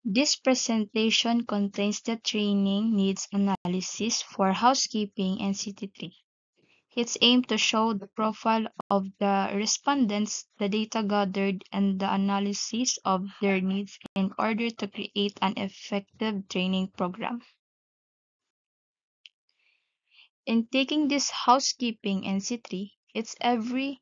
This presentation contains the training needs analysis for housekeeping and CT3. It's aimed to show the profile of the respondents, the data gathered, and the analysis of their needs in order to create an effective training program. In taking this housekeeping NC3, it's every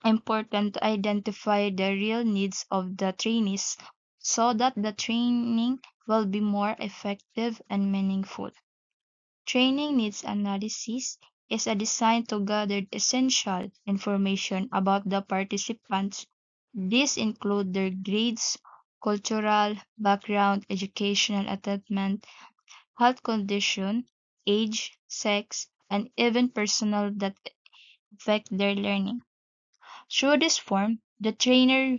important to identify the real needs of the trainees so that the training will be more effective and meaningful. Training needs analysis is a design to gather essential information about the participants. These include their grades, cultural background, educational attainment, health condition, age, sex, and even personal that affect their learning. Through this form, the trainer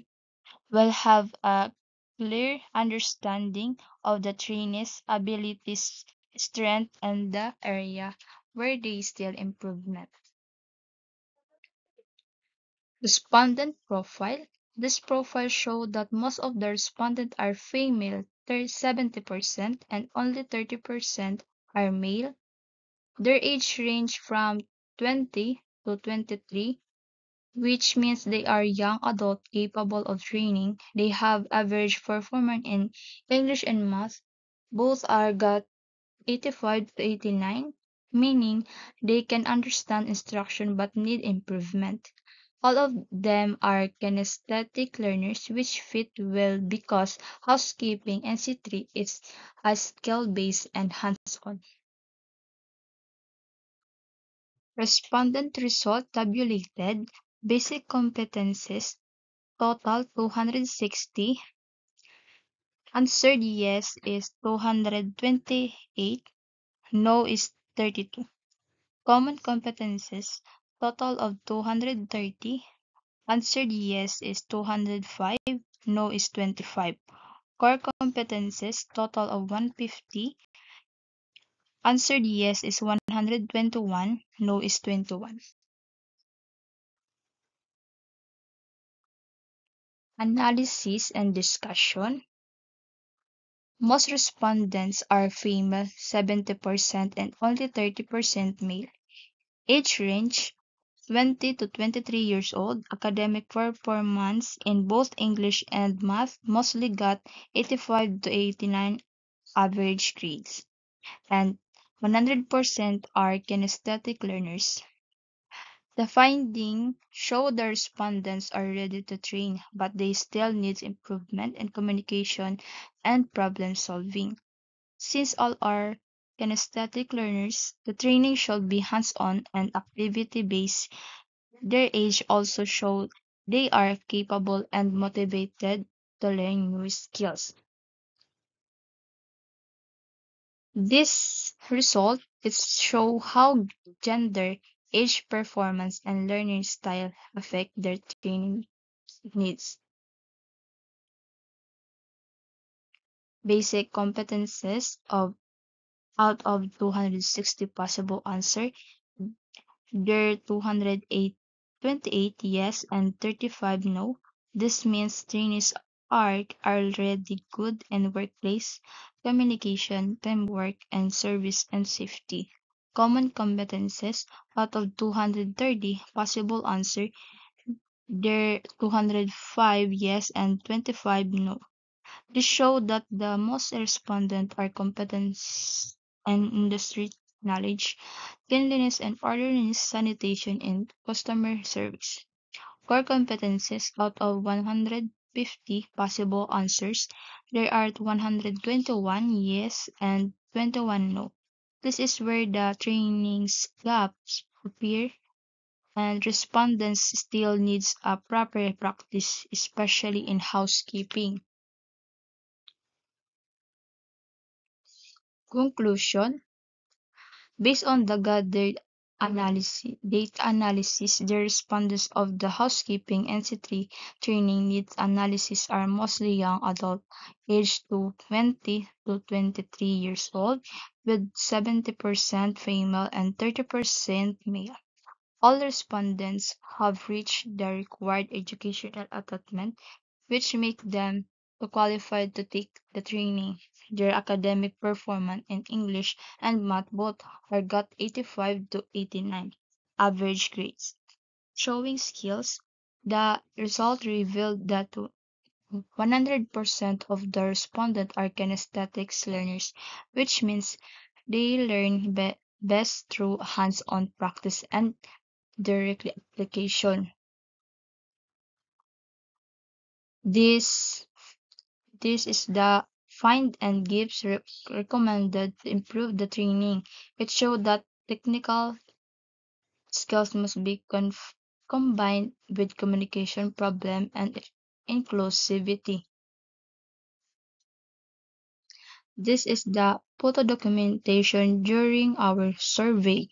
will have a clear understanding of the trainee's abilities, strength, and the area where they still improvement. Respondent profile. This profile shows that most of the respondents are female, 70%, and only 30% are male. Their age range from 20 to 23, which means they are young adult capable of training. They have average performance in English and math. Both are got 85 to 89, meaning they can understand instruction but need improvement. All of them are kinesthetic learners which fit well because housekeeping and C3 is a skill-based and hands-on. Respondent result tabulated. Basic competencies total 260. Answered yes is 228. No is 32. Common competencies total of 230. Answered yes is 205. No is 25. Core competencies total of 150. Answered yes is 121. No is 21. Analysis and discussion. Most respondents are female, 70%, and only 30% male. Age range 20 to 23 years old. Academic performance in both English and math mostly got 85 to 89 average grades, and 100% are kinesthetic learners. The findings show the respondents are ready to train, but they still need improvement in communication and problem solving. Since all are kinesthetic learners, the training should be hands-on and activity-based. Their age also shows they are capable and motivated to learn new skills. This result is show how gender, age, performance, and learning style affect their training needs. Basic competences of out of 260 possible answer, there are 228 yes and 35 no. This means trainees are already good in workplace communication, teamwork, and service and safety. Common competences out of 230 possible answer, there are 205 yes and 25 no. This show that the most respondent are competence and industry knowledge, cleanliness and orderliness, sanitation, and customer service. Core competencies out of 150 possible answers, there are 121 yes and 21 no. This is where the training's gaps appear and respondents still needs a proper practice, especially in housekeeping. Conclusion. Based on the gathered data analysis, the respondents of the housekeeping NC3 training needs analysis are mostly young adults aged to 20 to 23 years old, with 70% female and 30% male. All respondents have reached the required educational attainment, which make them who qualified to take the training. Their academic performance in English and math both are got 85 to 89 average grades. Showing skills, the result revealed that 100% of the respondents are kinesthetics learners, which means they learn best through hands-on practice and direct application. This this is the find and gives recommended to improve the training. It showed that technical skills must be combined with communication problem and inclusivity. This is the photo documentation during our survey.